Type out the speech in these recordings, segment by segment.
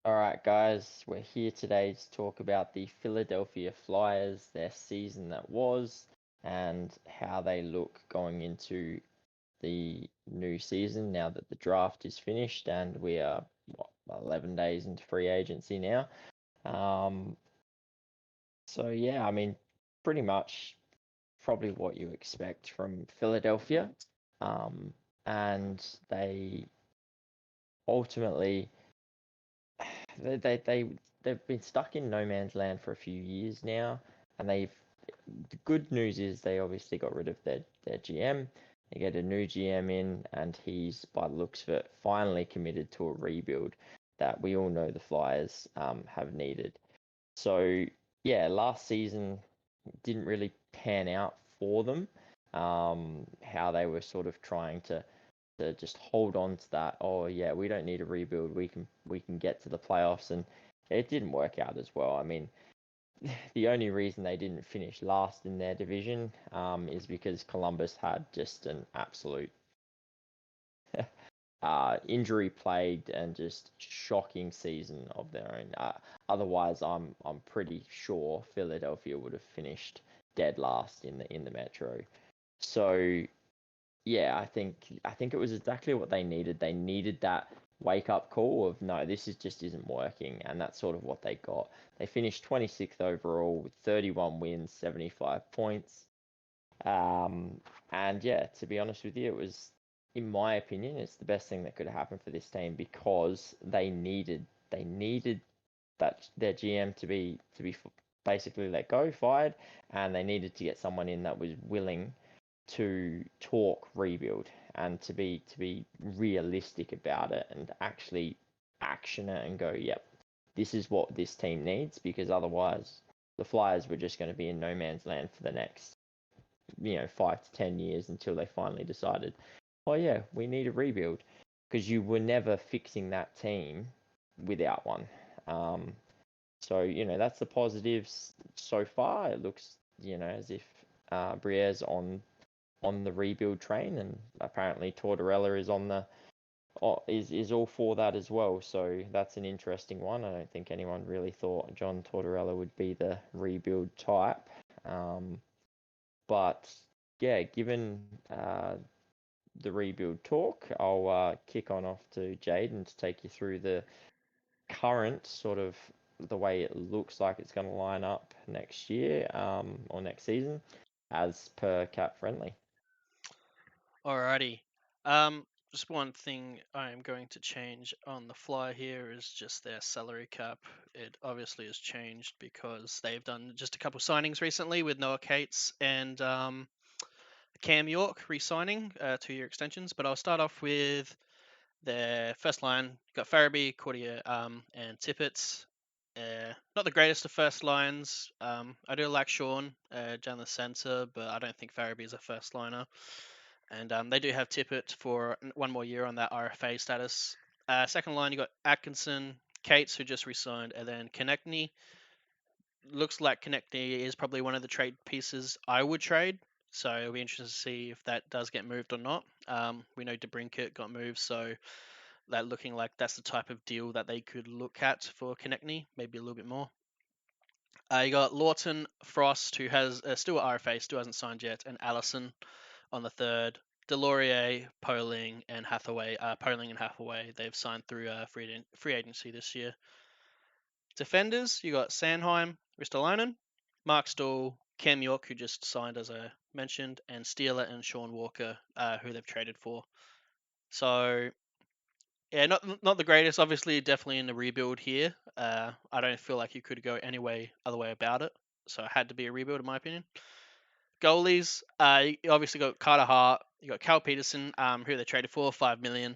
All right, guys, we're here today to talk about the Philadelphia Flyers, their season that was, and how they look going into the new season now that the draft is finished and we are, 11 days into free agency now. Um, so, yeah, I mean, pretty much probably what you expect from Philadelphia. Um, and they ultimately they they've been stuck in no man's land for a few years now, and the good news is they obviously got rid of their GM. They get a new GM in, and he's, by the looks of it, finally committed to a rebuild that we all know the Flyers have needed. So yeah, last season didn't really pan out for them. How they were sort of trying to just hold on to that. Oh yeah, we don't need a rebuild. We can get to the playoffs, and it didn't work out as well. I mean, the only reason they didn't finish last in their division is because Columbus had just an absolute injury plagued and just shocking season of their own. Otherwise, I'm pretty sure Philadelphia would have finished dead last in the Metro. So yeah, I think it was exactly what they needed. They needed that wake up call of no, this is just isn't working, and that's sort of what they got. They finished 26th overall with 31 wins, 75 points. Um, and yeah, to be honest with you, it was, in my opinion, it's the best thing that could happen for this team because they needed that their GM to be basically let go, fired, and they needed to get someone in that was willing to talk rebuild and to be realistic about it and actually action it and go, yep, this is what this team needs, because otherwise the Flyers were just going to be in no man's land for the next 5 to 10 years until they finally decided, oh yeah, we need a rebuild, because you were never fixing that team without one. Um, so that's the positives so far. It looks as if Briere's on the rebuild train, and apparently Tortorella is on the is all for that as well. So that's an interesting one. I don't think anyone really thought John Tortorella would be the rebuild type. Um, but yeah, given the rebuild talk, I'll kick on off to Jaden to take you through the current sort of the way it looks like it's going to line up next year or next season as per Cap Friendly. Alrighty. Um, just one thing I'm going to change on the fly here is just their salary cap. It obviously has changed because they've done just a couple signings recently with Noah Cates and Cam York re-signing 2-year extensions. But I'll start off with their first line. You've got Farabee, Courtier, and Tippett. Not the greatest of first lines. I do like Sean down the centre, but I don't think Farabee is a first liner. And they do have Tippett for one more year on that RFA status. Second line, you got Atkinson, Cates, who just resigned, and then Konechny. Looks like Konechny is probably one of the trade pieces I would trade. So it'll be interesting to see if that does get moved or not. We know DeBrincat got moved, so that looking like that's the type of deal that they could look at for Konechny, maybe a little bit more. You got Lawton, Frost, who has still at RFA, still hasn't signed yet, and Allison on the third. Delorier, Poling, and Hathaway. Poling and Hathaway, they've signed through free agency this year. Defenders, you got Sanheim, Ristolainen, Mark Stahl, Cam York, who just signed as I mentioned, and Steeler and Sean Walker, who they've traded for. So yeah, not the greatest. Obviously, definitely in the rebuild here. I don't feel like you could go any way other way about it. So it had to be a rebuild, in my opinion. Goalies, you obviously got Carter Hart, you got Cal Peterson, who they traded for 5 million,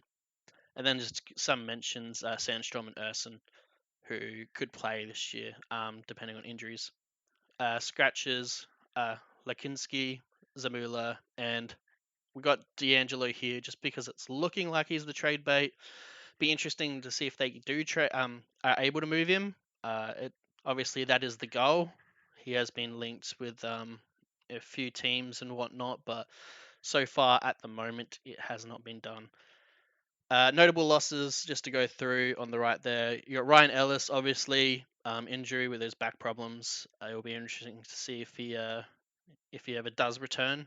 and then just some mentions Sandstrom and Urson, who could play this year, depending on injuries. Scratches, Lakinski, Zamula, and we got D'Angelo here just because it's looking like he's the trade bait. Be interesting to see if they are able to move him. It obviously that is the goal. He has been linked with a few teams and whatnot, but so far at the moment it has not been done. Notable losses, just to go through on the right there. You got Ryan Ellis, obviously, injury with his back problems. It will be interesting to see if he ever does return.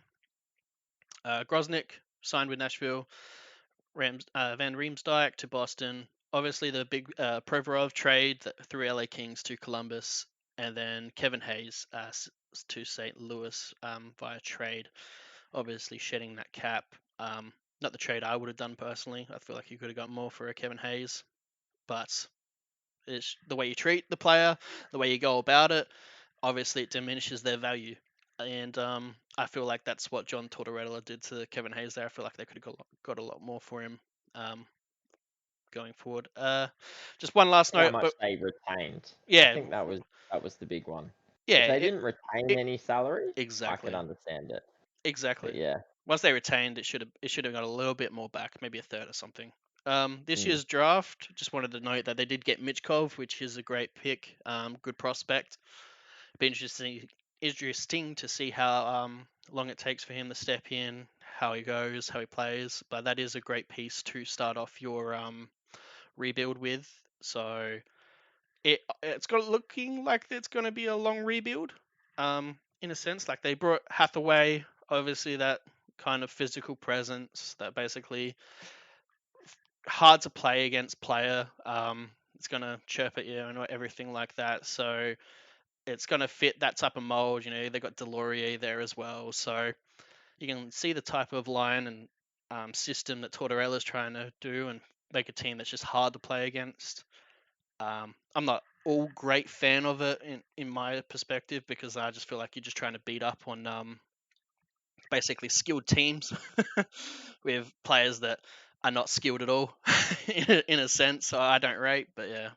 Groznik signed with Nashville. Van Riemsdyk to Boston. Obviously, the big Provorov trade through LA Kings to Columbus, and then Kevin Hayes to St. Louis via trade. Obviously, shedding that cap. Not the trade I would have done personally. I feel like you could have got more for a Kevin Hayes, but it's the way you treat the player, the way you go about it. Obviously, it diminishes their value. And I feel like that's what John Tortorella did to Kevin Hayes there. I feel like they could have got a lot more for him um, going forward. Just one last How note, much but they retained. I yeah, think that was the big one. If yeah, they didn't retain it any salary, I could exactly, understand it. But exactly. yeah. Once they retained, it should have got a little bit more back, maybe a third or something. This Mm. year's draft, just wanted to note that they did get Michkov, which is a great pick, good prospect. Be interesting to see how long it takes for him to step in, how he goes, how he plays. But that is a great piece to start off your rebuild with. So it's got looking like it's going to be a long rebuild, in a sense. Like they brought Hathaway, obviously that kind of physical presence that basically hard to play against player. It's going to chirp at you and everything like that. So it's going to fit that type of mold. They got Delorier there as well, so you can see the type of line and system that Tortorella's trying to do and make a team that's just hard to play against. I'm not all great fan of it in my perspective because I just feel like you're just trying to beat up on basically skilled teams with players that are not skilled at all in a sense. So I don't rate, but yeah.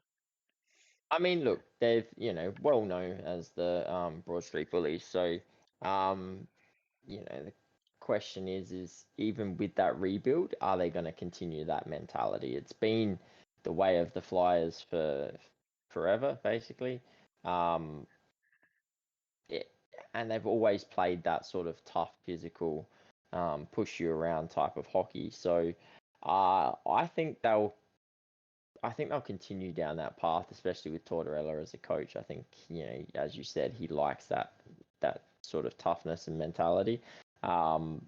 I mean, look, they've well known as the Broad Street Bullies. So, um, the question is even with that rebuild, are they going to continue that mentality? It's been the way of the Flyers for forever, basically. Um, it, and they've always played that sort of tough, physical, push you around type of hockey. So, I think they'll continue down that path, especially with Tortorella as a coach. I think, as you said, he likes that sort of toughness and mentality. Um,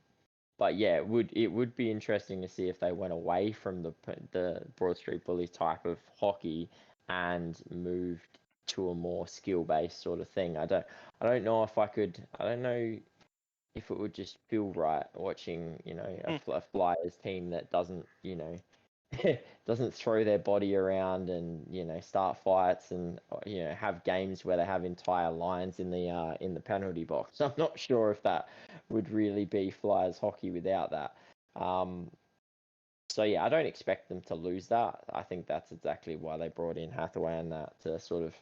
but yeah, it would be interesting to see if they went away from the Broad Street Bullies type of hockey and moved to a more skill based sort of thing. I don't know if I could. I don't know if it would just feel right watching Mm, a Flyers team that doesn't doesn't throw their body around and start fights and have games where they have entire lines in the penalty box. I'm not sure if that would really be Flyers hockey without that. Um, so yeah, I don't expect them to lose that. I think that's exactly why they brought in Hathaway and that to sort of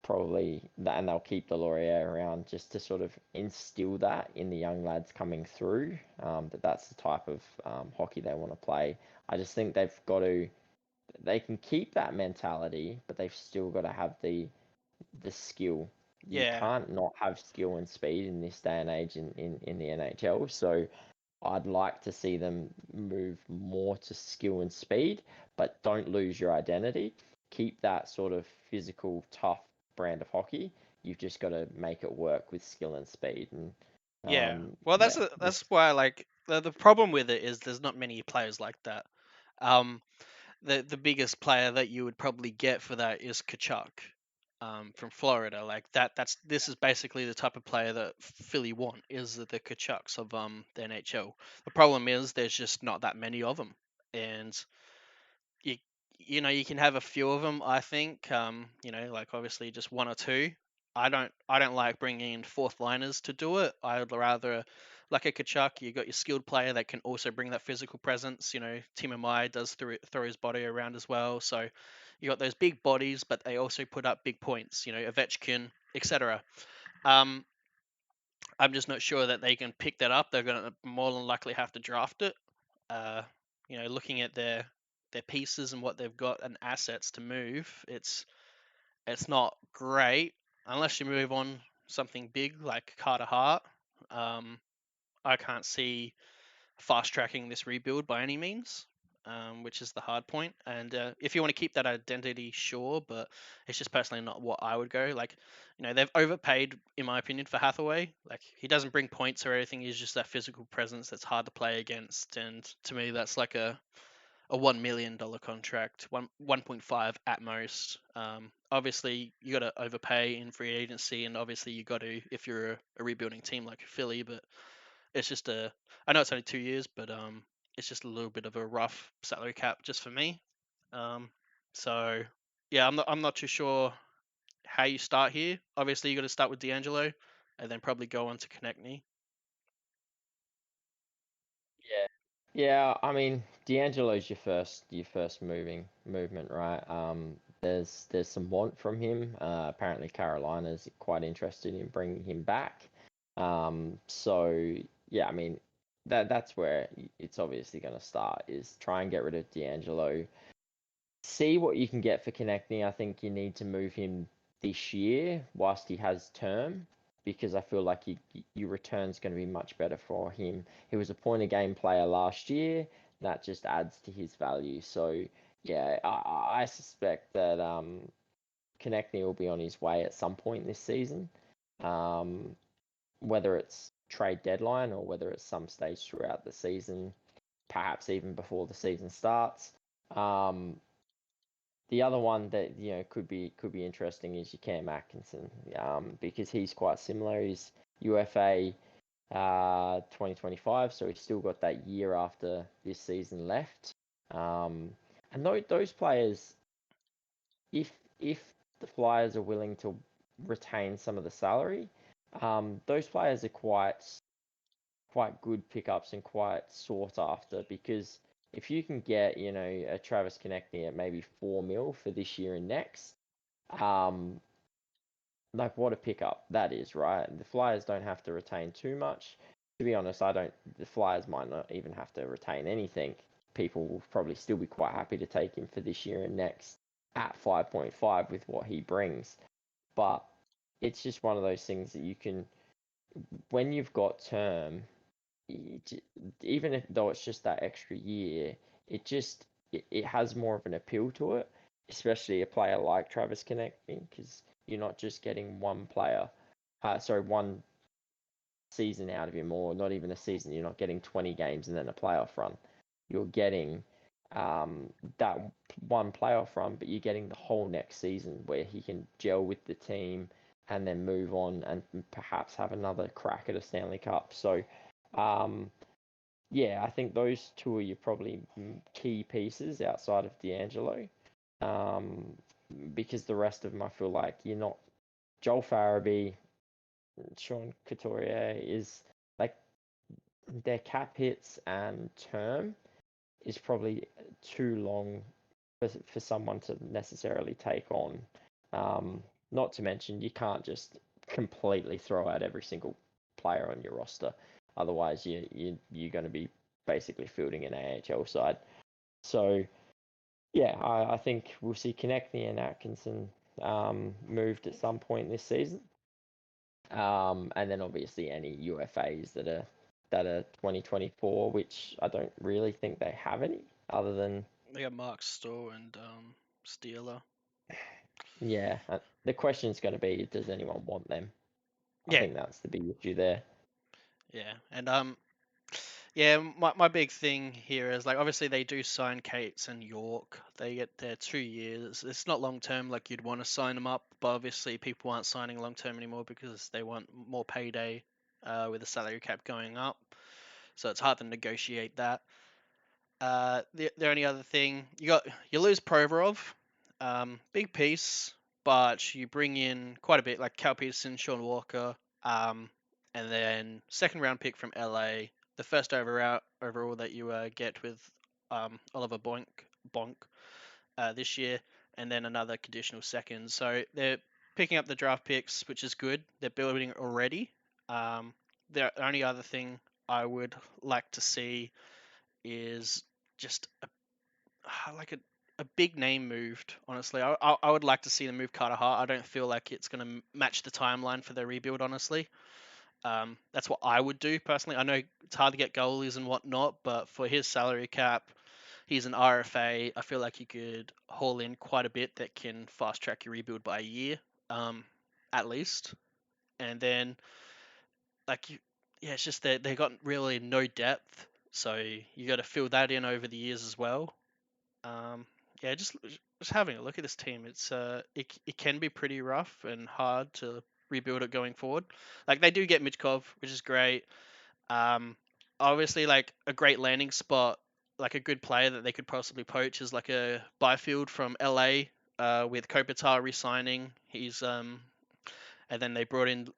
probably that, and they'll keep the Laurier around just to sort of instill that in the young lads coming through. That's the type of hockey they want to play. I just think they can keep that mentality, but they've still got to have the skill. You yeah, can't not have skill and speed in this day and age in the NHL. So I'd like to see them move more to skill and speed, but don't lose your identity. Keep that sort of physical, tough brand of hockey. You've just got to make it work with skill and speed. And yeah. Well, yeah, that's why like the problem with it is there's not many players like that. Um, the biggest player that you would probably get for that is Kachuk, from Florida. Like this is basically the type of player that Philly want is the Kachucks of the NHL. The problem is there's just not that many of them, and you you can have a few of them. I think like obviously just one or two. I don't like bringing in fourth liners to do it. I'd rather like a Kachuk, you got your skilled player that can also bring that physical presence. Timo Meyer does throw his body around as well. So you got those big bodies, but they also put up big points. Ovechkin, etc. Um, I'm just not sure that they can pick that up. They're going to more than likely have to draft it. Uh, looking at their pieces and what they've got and assets to move, it's not great unless you move on something big like Carter Hart. Um, I can't see fast tracking this rebuild by any means. which is the hard point. And if you want to keep that identity, sure, but it's just personally not what I would go. Like, they've overpaid, in my opinion, for Hathaway. Like, he doesn't bring points or anything. He's just that physical presence that's hard to play against. And to me, that's like a $1 million contract, 1.5 at most. Obviously, you got to overpay in free agency, and obviously you got to if you're a rebuilding team like Philly. But it's just I know it's only 2 years, but it's just a little bit of a rough salary cap just for me. So yeah, I'm not too sure how you start here. Obviously, you got to start with D'Angelo, and then probably go on to Konechny. Yeah. Yeah, I mean, D'Angelo's your first movement, right? There's some want from him. Apparently Carolina's quite interested in bringing him back. So yeah, I mean, that's where it's obviously going to start is try and get rid of D'Angelo. See what you can get for Konechny. I think you need to move him this year whilst he has term because I feel like your return's going to be much better for him. He was a point a game player last year. That just adds to his value. So yeah, I suspect that Konechny will be on his way at some point this season. Um, whether it's trade deadline or whether it's some stage throughout the season, perhaps even before the season starts. The other one that could be interesting is your Cam Atkinson, because he's quite similar. He's UFA 2025, so he's still got that year after this season left. And those players, if the Flyers are willing to retain some of the salary, those players are quite good pickups and quite sought after because if you can get, a Travis Konechny at maybe 4 mil for this year and next, um, like what a pickup that is, right? The Flyers don't have to retain too much. To be honest, the Flyers might not even have to retain anything. People will probably still be quite happy to take him for this year and next at 5.5 with what he brings. But it's just one of those things that you can, when you've got term, even if though it's just that extra year, it has more of an appeal to it, especially a player like Travis Konechny, because you're not just getting one season out of him, or not even a season. You're not getting 20 games and then a playoff run. You're getting that one playoff run, but you're getting the whole next season where he can gel with the team and then move on and perhaps have another crack at a Stanley Cup. So, yeah, I think those two are your probably key pieces outside of D'Angelo, um, because the rest of them I feel like you're not. Joel Farabee, Sean Couturier is like their cap hits and term is probably too long for someone to necessarily take on. Not to mention you can't just completely throw out every single player on your roster. Otherwise, you're going to be basically fielding an AHL side. So yeah, I think we'll see Konechny and Atkinson moved at some point this season. And then obviously any UFAs that are 2024, which I don't really think they have any other than They got Mark Stoll and Steeler. yeah. The question's going to be, does anyone want them? I Yeah, think that's the big issue there. yeah, and yeah, my big thing here is like obviously they do sign Cates and York. They get their 2 years. It's not long term like you'd want to sign them up, but obviously people aren't signing long term anymore because they want more payday with the salary cap going up. So it's hard to negotiate that. The only other thing you lose Provorov, big piece, but you bring in quite a bit like Cal Peterson, Sean Walker, and then second round pick from LA, the first overall that you get with Oliver Bonk this year, and then another conditional second. So they're picking up the draft picks, which is good. They're building already. The only other thing I would like to see is just like a big name moved. Honestly, I would like to see them move Carter Hart. I don't feel like it's going to match the timeline for their rebuild. Honestly, that's what I would do personally. I know it's hard to get goalies and whatnot, but for his salary cap, He's an RFA. I feel like you could haul in quite a bit that can fast track your rebuild by a year, at least. And then yeah, it's just that they got really no depth, so you got to fill that in over the years as well. Yeah, just having a look at this team, it can be pretty rough and hard to rebuild it going forward. Like they do get Michkov, which is great. Um, Obviously, like a great landing spot, like a good player that they could possibly poach is like a Byfield from LA. With Kopitar resigning, and then they brought in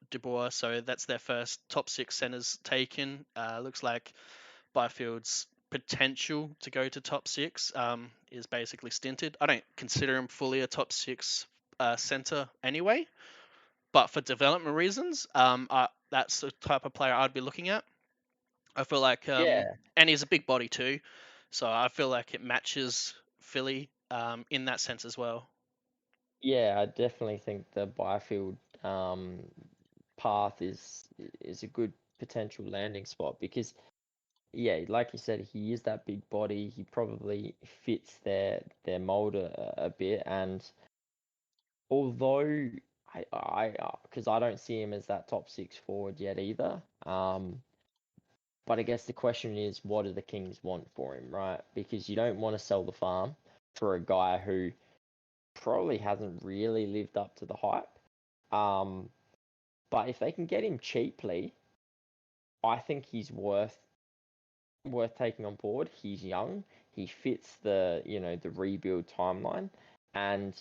Dubois, so that's their first top six centers taken. Looks like Byfield's potential to go to top six is basically stinted. I don't consider him fully a top six center anyway, but for development reasons, that's the type of player I'd be looking at. I feel like, Yeah, and he's a big body too, so I feel like it matches Philly in that sense as well. yeah, I definitely think the Byfield um, path is a good potential landing spot because yeah, like you said, he is that big body. He probably fits their mold a bit, and although because I don't see him as that top six forward yet either. But I guess the question is, what do the Kings want for him, right? Because you don't want to sell the farm for a guy who probably hasn't really lived up to the hype. Um, but if they can get him cheaply, I think he's worth taking on board. He's young. He fits the rebuild timeline, and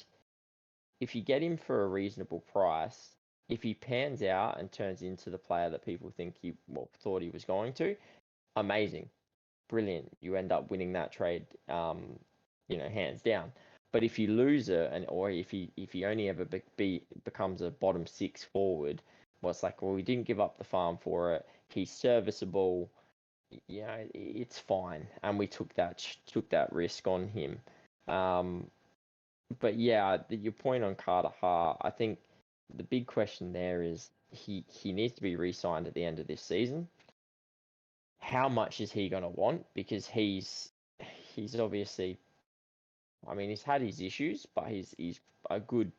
if you get him for a reasonable price, if he pans out and turns into the player that people think thought he was going to, amazing, brilliant. You end up winning that trade, hands down. But if you lose it, or if he only ever becomes a bottom six forward, well, it's like, well, we didn't give up the farm for it. He's serviceable. It's fine, and we took that risk on him. But yeah, your point on Carter Hart, I think the big question there is he needs to be re-signed at the end of this season. How much is he going to want? Because he's obviously, I mean, he's had his issues, but he's a good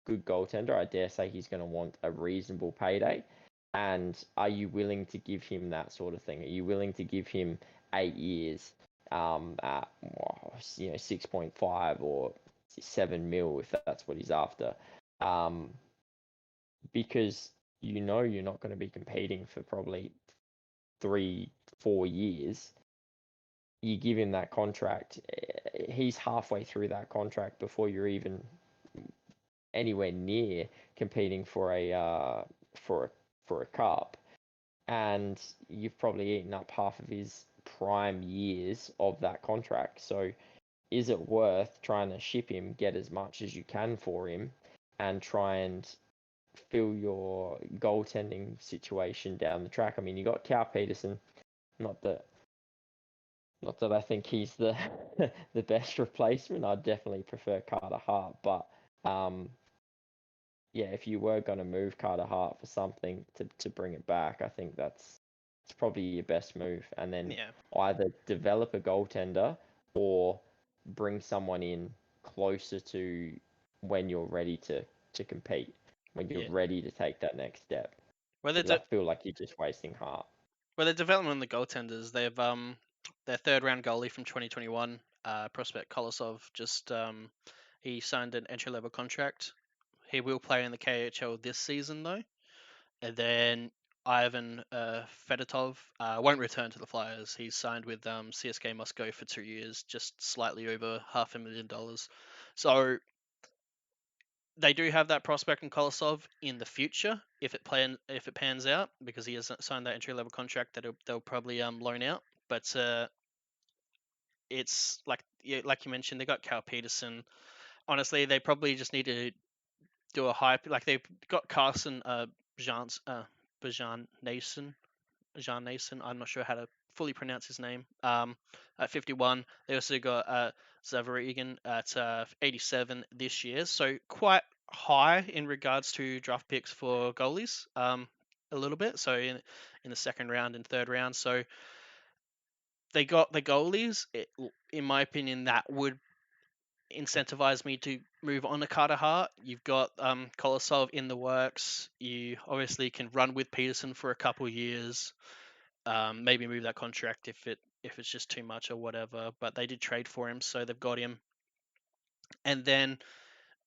goaltender. I dare say he's going to want a reasonable payday. And are you willing to give him that sort of thing? Are you willing to give him 8 years at 6.5 or 7 mil if that's what he's after? Um, because you're not going to be competing for probably 3-4 years. You give him that contract, he's halfway through that contract before you're even anywhere near competing for a cup, and you've probably eaten up half of his prime years of that contract. So, is it worth trying to ship him, get as much as you can for him, and try and fill your goaltending situation down the track? I mean, you got Cal Peterson, not that Not that I think he's the the best replacement. I'd definitely prefer Carter Hart, but um, yeah, if you were going to move Carter Hart for something to bring it back, I think it's probably your best move. And then Yeah, either develop a goaltender or bring someone in closer to when you're ready to compete, when you're yeah. ready to take that next step. Whether Because I feel like you're just wasting Hart. Well, the development of the goaltenders, they've their third round goalie from 2021, prospect Kolosov, just he signed an entry level contract. He will play in the KHL this season though, and then Ivan Fedotov won't return to the Flyers. He's signed with CSK Moscow for 2 years, just slightly over $500,000. So they do have that prospect in Kolosov in the future if it pans out, because he has signed that entry level contract that they'll probably loan out. But it's like you mentioned, they got Cal Peterson. Honestly, they probably just need to do a hype. Like they've got Carson Bajan Nason. Jean Nason. I'm not sure how to fully pronounce his name. At 51, they also got Zavarigan at 87 this year, so quite high in regards to draft picks for goalies. A little bit, so in the second round and third round. So they got the goalies. In my opinion, that would incentivize me to move on to Carter Hart. You've got Kolosov in the works. You obviously can run with Peterson for a couple years. Maybe move that contract if it's just too much or whatever. But they did trade for him, so they've got him. And then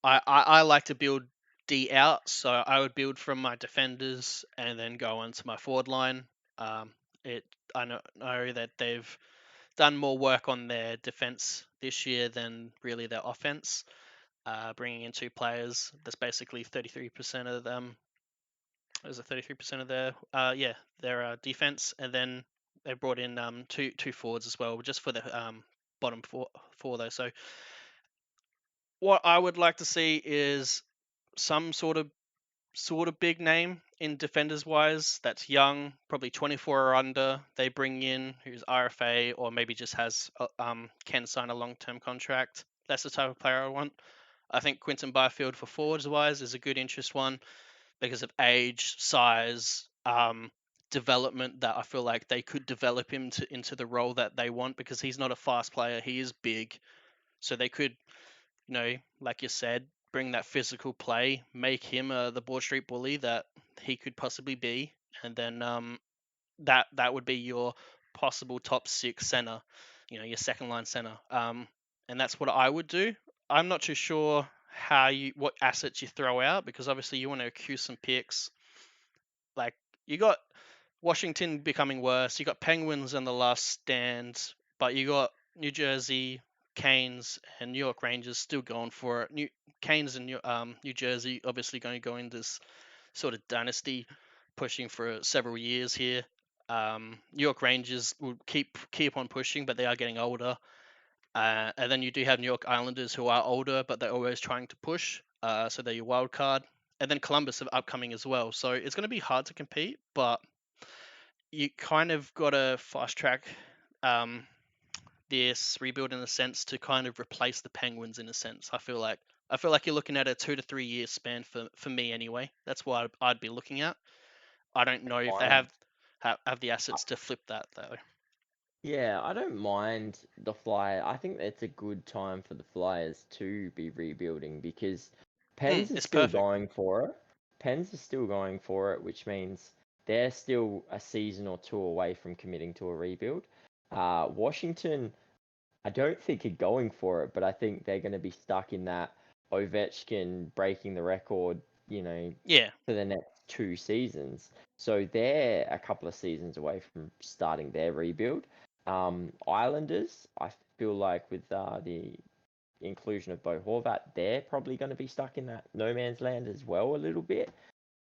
I like to build D out, so I would build from my defenders and then go on to my forward line. Um, it I know that they've done more work on their defense this year than really their offense. Bringing in two players, that's basically 33% of them. Is it 33% of their defense, and then they brought in two forwards as well, just for the bottom four though. So what I would like to see is some sort of big name in defenders wise that's young, probably 24 or under. They bring in who's RFA or maybe just can sign a long-term contract. That's the type of player I want. I think Quinton Byfield for forwards wise is a good interest one because of age, size, development, that I feel like they could develop him into the role that they want, because he's not a fast player, he is big. So they could, like you said, bring that physical play, make him the Broad Street bully that he could possibly be, and then that would be your possible top six center, your second line center. And that's what I would do. I'm not too sure what assets you throw out, because obviously you want to accrue some picks. Like, you got Washington becoming worse, you got Penguins in the last stand, but you got New Jersey, Canes, and New York Rangers still going for it. Canes and New Jersey obviously going to go in this sort of dynasty, pushing for several years here. New York Rangers will keep on pushing, but they are getting older. And then you do have New York Islanders, who are older, but they're always trying to push. So they're your wild card. And then Columbus are upcoming as well. So it's going to be hard to compete, but you kind of got to fast track this rebuild in a sense to kind of replace the Penguins in a sense. I feel like you're looking at a 2 to 3 year span for me anyway. That's what I'd be looking at. I don't know if they Mind. have the assets to flip that though. Yeah, I don't mind the Flyers. I think it's a good time for the Flyers to be rebuilding because Pens are It's still perfect. going for it. Pens are still going for it, which means they're still a season or two away from committing to a rebuild. Washington, I don't think are going for it, but I think they're going to be stuck in that Ovechkin breaking the record, Yeah, for the next 2 seasons. So they're a couple of seasons away from starting their rebuild. Islanders, I feel like with the inclusion of Bo Horvat, they're probably going to be stuck in that no man's land as well a little bit.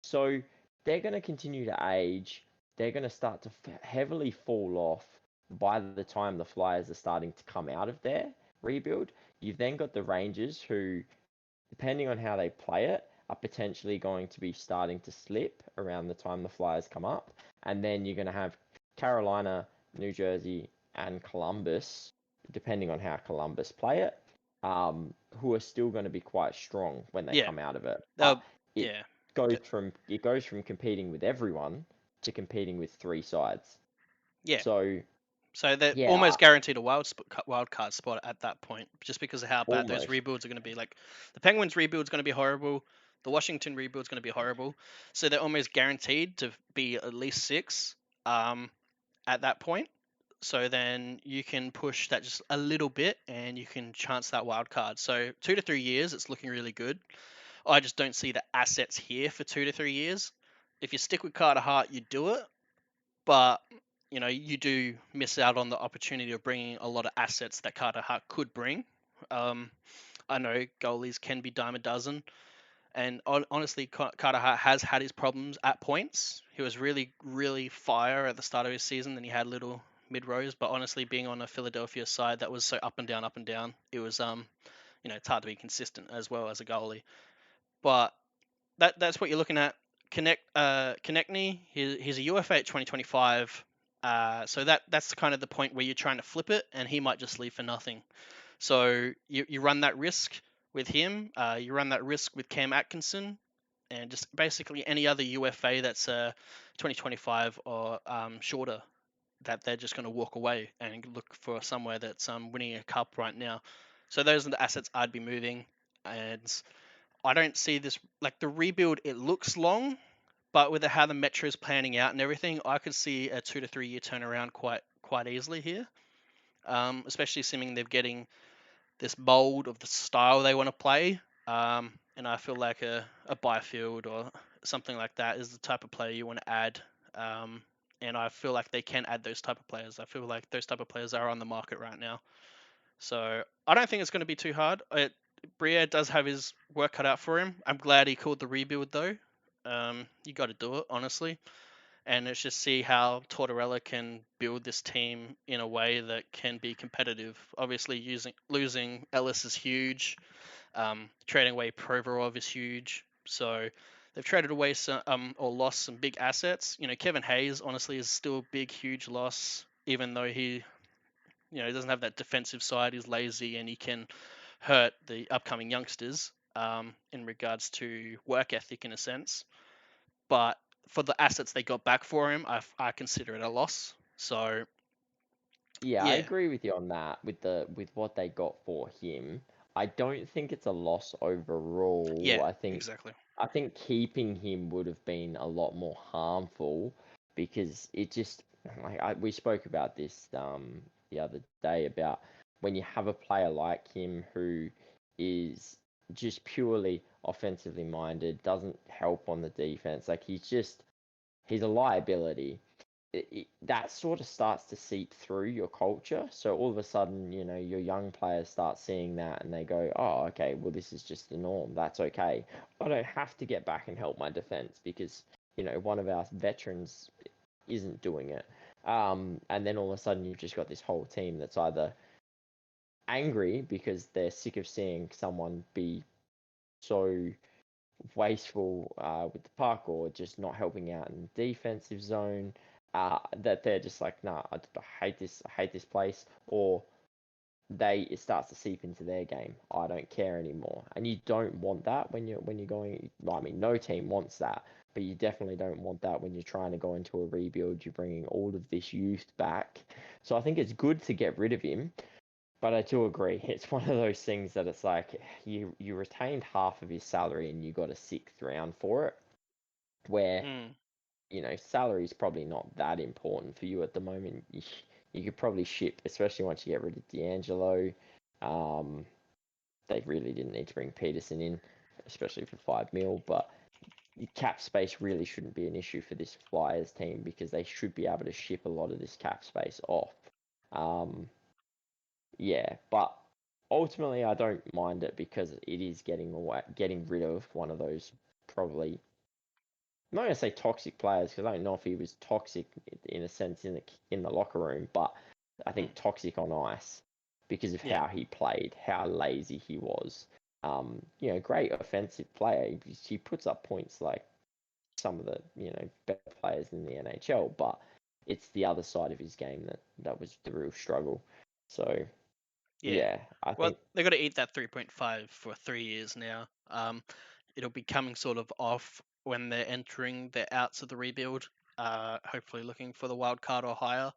So they're going to continue to age. They're going to start to heavily fall off by the time the Flyers are starting to come out of their rebuild. You've then got the Rangers, who, depending on how they play it, are potentially going to be starting to slip around the time the Flyers come up. And then you're going to have Carolina, New Jersey, and Columbus, depending on how Columbus play it, who are still going to be quite strong when they yeah, come out of it. uh, But it yeah, goes from competing with everyone to competing with three sides. yeah. So So they're yeah, almost guaranteed a wild card spot at that point, just because of how bad those almost. rebuilds are going to be. Like, the Penguins rebuild is going to be horrible. The Washington rebuild is going to be horrible. So they're almost guaranteed to be at least six at that point. So then you can push that just a little bit, and you can chance that wild card. So 2 to 3 years, it's looking really good. I just don't see the assets here for 2 to 3 years. If you stick with Carter Hart, you do it, but you do miss out on the opportunity of bringing a lot of assets that Carter Hart could bring. Um, I know goalies can be dime a dozen, and honestly, Carter Hart has had his problems at points. He was really, really fire at the start of his season, then he had little mid rows. But honestly, being on a Philadelphia side that was so up and down, it was it's hard to be consistent as well as a goalie. But that's what you're looking at. Konechny, he's a UFA at 2025. So that's kind of the point where you're trying to flip it, and he might just leave for nothing. So you run that risk with him. You run that risk with Cam Atkinson, and just basically any other UFA that's 2025 or shorter. that they're just going to walk away and look for somewhere that's winning a cup right now. So those are the assets I'd be moving, and I don't see this like the rebuild. It looks long, but with how the metro is planning out and everything, I could see a 2 to 3 year turnaround quite easily here. Especially assuming they're getting this mold of the style they want to play. And I feel like a Byfield or something like that is the type of player you want to add. And I feel like they can add those type of players. I feel like those type of players are on the market right now. So I don't think it's going to be too hard. Briere does have his work cut out for him. I'm glad he called the rebuild though. You got to do it honestly, and it's just see how Tortorella can build this team in a way that can be competitive. Obviously, losing Ellis is huge. Trading away Provorov is huge. So they've traded away some or lost some big assets. Kevin Hayes honestly is still a big, huge loss, even though he doesn't have that defensive side. He's lazy and he can hurt the upcoming youngsters in regards to work ethic in a sense. But for the assets they got back for him, I consider it a loss. So Yeah, I yeah, agree with you on that. With what they got for him, I don't think it's a loss overall. yeah, I think exactly. I think keeping him would have been a lot more harmful because it just we spoke about this the other day about when you have a player like him who is just purely offensively minded, doesn't help on the defense. Like he's a liability. That sort of starts to seep through your culture. So all of a sudden, your young players start seeing that and they go, oh, okay, well, this is just the norm. That's okay. I don't have to get back and help my defense because, one of our veterans isn't doing it. And then all of a sudden, you've just got this whole team that's either angry because they're sick of seeing someone be so wasteful with the puck or just not helping out in the defensive zone. That they're just like, nah, I hate this. I hate this place. Or it starts to seep into their game. I don't care anymore, and you don't want that when you're going. Well, I mean, no team wants that, but you definitely don't want that when you're trying to go into a rebuild. You're bringing all of this youth back, so I think it's good to get rid of him. But I do agree, it's one of those things that it's like you retained half of his salary and you got a sixth round for it, where Mm, salary is probably not that important for you at the moment. You could probably ship, especially once you get rid of D'Angelo. Um, they really didn't need to bring Peterson in, especially for 5 mil. But cap space really shouldn't be an issue for this Flyers team because they should be able to ship a lot of this cap space off. Um, yeah, but ultimately I don't mind it because it is getting rid of one of those probably I'm not gonna say toxic players because I don't know if he was toxic in a sense in the locker room, but I mm, think toxic on ice because of yeah, how he played, how lazy he was. Great offensive player. He puts up points like some of the better players in the NHL, but it's the other side of his game that was the real struggle. So yeah. yeah, I Well, think they got to eat that 3.5 for 3 years now. It'll be coming sort of off when they're entering the outs of the rebuild. Hopefully looking for the wild card or higher.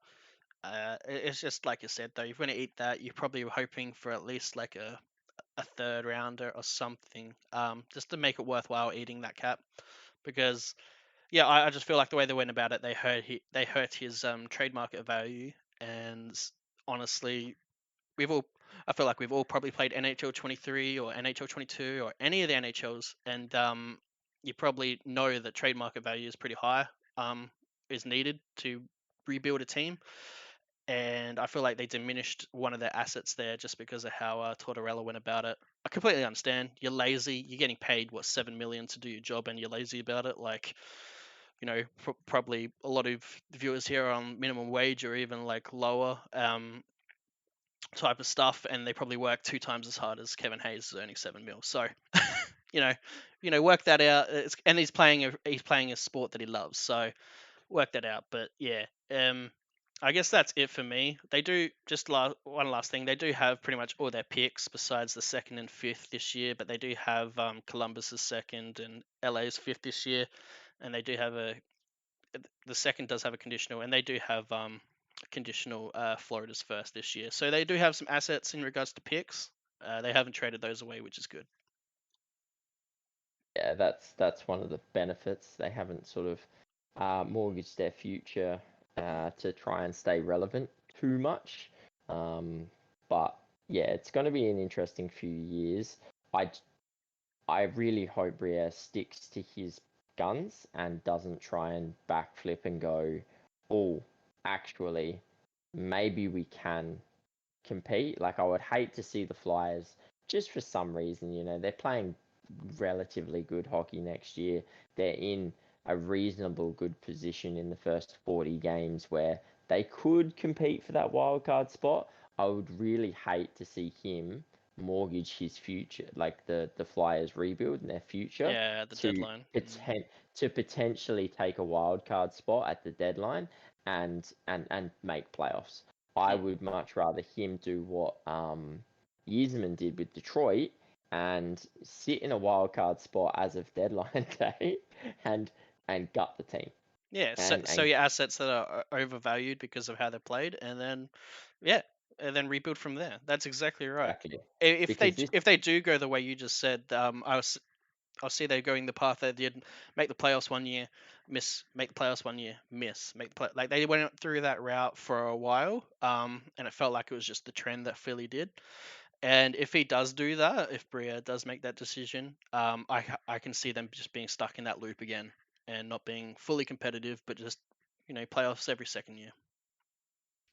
It's just like you said though. If you're going to eat that, you're probably hoping for at least like a third rounder or something, just to make it worthwhile eating that cap. Because yeah, I just feel like the way they went about it, they hurt his trade market value. And honestly, we've all I feel like we've all probably played NHL 23 or NHL 22 or any of the NHLs, and you probably know that trade market value is pretty high. Is needed to rebuild a team, and I feel like they diminished one of their assets there just because of how Tortorella went about it. I completely understand. You're lazy. You're getting paid what 7 million to do your job, and you're lazy about it. Like probably a lot of viewers here are on minimum wage or even like lower type of stuff, and they probably work 2 times as hard as Kevin Hayes is earning 7 mil. So you know, work that out. And he's playing a sport that he loves. So work that out. But yeah, I guess that's it for me. They do one last thing. They do have pretty much all their picks besides the second and fifth this year, but they do have Columbus's second and LA's fifth this year, and they do have the second does have a conditional, and they do have conditional Florida's first this year. So they do have some assets in regards to picks. They haven't traded those away, which is good. Yeah, that's one of the benefits. They haven't sort of mortgaged their future to try and stay relevant too much. But yeah, it's going to be an interesting few years. I I really hope Briere sticks to his guns and doesn't try and backflip and go, oh, actually, maybe we can compete. Like, I would hate to see the Flyers, just for some reason, they're playing relatively good hockey next year. They're in a reasonable good position in the first 40 games where they could compete for that wild card spot. I would really hate to see him mortgage his future, like the Flyers rebuild and their future, Yeah, the to deadline. to potentially take a wild card spot at the deadline and make playoffs. I would much rather him do what Yzerman did with Detroit and sit in a wild card spot as of deadline day and gut the team. Yeah, so And your assets that are overvalued because of how they played, and then yeah, and then rebuild from there. That's exactly right. exactly, If because this if they do go the way you just said, I'll see they're going the path they did, make the playoffs one year, miss, make the playoffs one year, miss, make the play. Like they went through that route for a while, and it felt like it was just the trend that Philly did. And if he does do that, if Bria does make that decision, I can see them just being stuck in that loop again and not being fully competitive, but just playoffs every second year.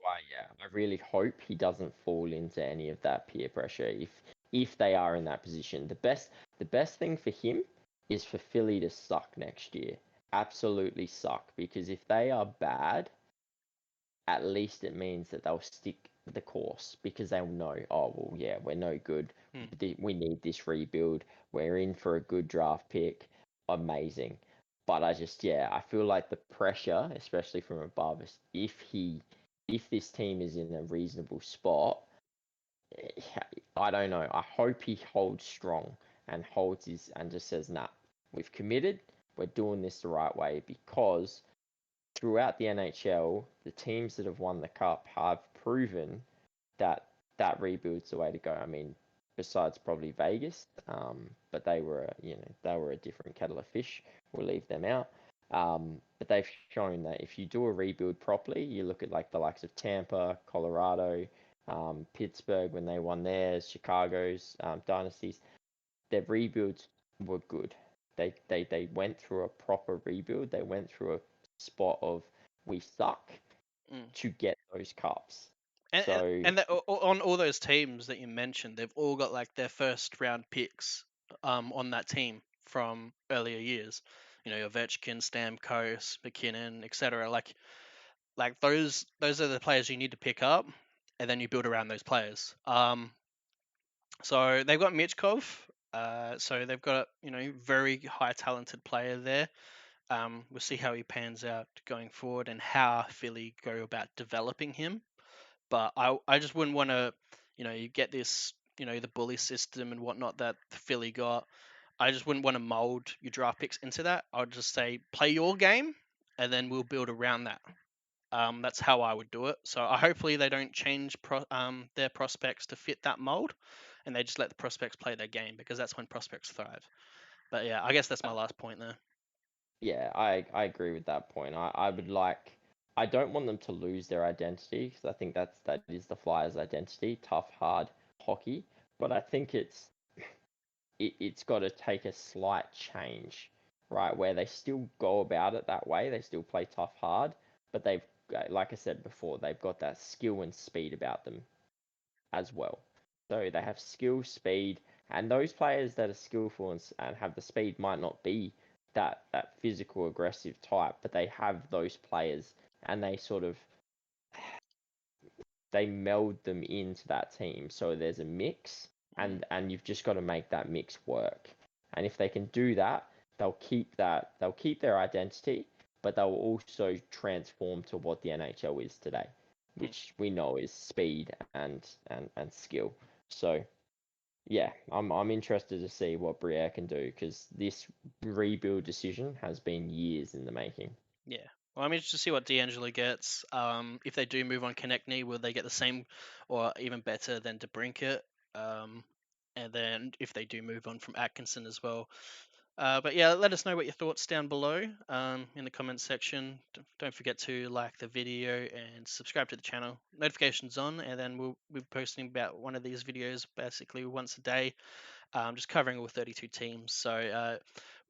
why, yeah, I really hope he doesn't fall into any of that peer pressure if they are in that position. The best thing for him is for Philly to suck next year. Absolutely suck, because if they are bad, at least it means that they'll stick the course because they'll know, oh, well, yeah, we're no good. We need this rebuild. We're in for a good draft pick. Amazing. But I feel like the pressure, especially from above, is if this team is in a reasonable spot, I don't know. I hope he holds strong and just says, nah, we've committed. We're doing this the right way, because throughout the NHL, the teams that have won the cup have proven that that rebuild's the way to go. I mean, besides probably Vegas, but they were a different kettle of fish. We'll leave them out. But they've shown that if you do a rebuild properly, you look at like the likes of Tampa, Colorado, Pittsburgh when they won theirs, Chicago's dynasties, their rebuilds were good. They went through a proper rebuild. They went through a spot of we suck to get those cups. So On all those teams that you mentioned, they've all got like their first round picks on that team from earlier years. Ovechkin, Stamkos, McKinnon, etc. Like those are the players you need to pick up, and then you build around those players. So they've got Michkov. So they've got very high talented player there. We'll see how he pans out going forward and how Philly go about developing him. But I just wouldn't want to, you get this, the bully system and whatnot that Philly got. I just wouldn't want to mold your draft picks into that. I would just say play your game, and then we'll build around that. That's how I would do it. So hopefully they don't change their prospects to fit that mold, and they just let the prospects play their game, because that's when prospects thrive. But yeah, I guess that's my last point there. yeah, I agree with that point. I don't want them to lose their identity, because I think that is the Flyers' identity, tough, hard hockey. But I think it's got to take a slight change, right? Where they still go about it that way. They still play tough, hard, but like I said before, they've got that skill and speed about them as well. So they have skill, speed, and those players that are skillful and have the speed might not be that physical, aggressive type, but they have those players, and they meld them into that team. So there's a mix, and you've just got to make that mix work. And if they can do that, they'll keep their identity, but they'll also transform to what the NHL is today, which we know is speed and skill. So yeah, I'm interested to see what Briere can do, because this rebuild decision has been years in the making. Yeah. Well, I'm interested to see what D'Angelo gets. If they do move on Konechny, will they get the same or even better than DeBrincat? And then if they do move on from Atkinson as well. But yeah, let us know what your thoughts down below in the comments section. Don't forget to like the video and subscribe to the channel. Notifications on, and then we'll be posting about one of these videos basically once a day, just covering all 32 teams. So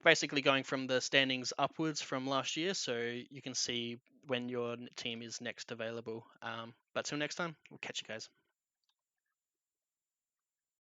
basically going from the standings upwards from last year, so you can see when your team is next available. But till next time, we'll catch you guys.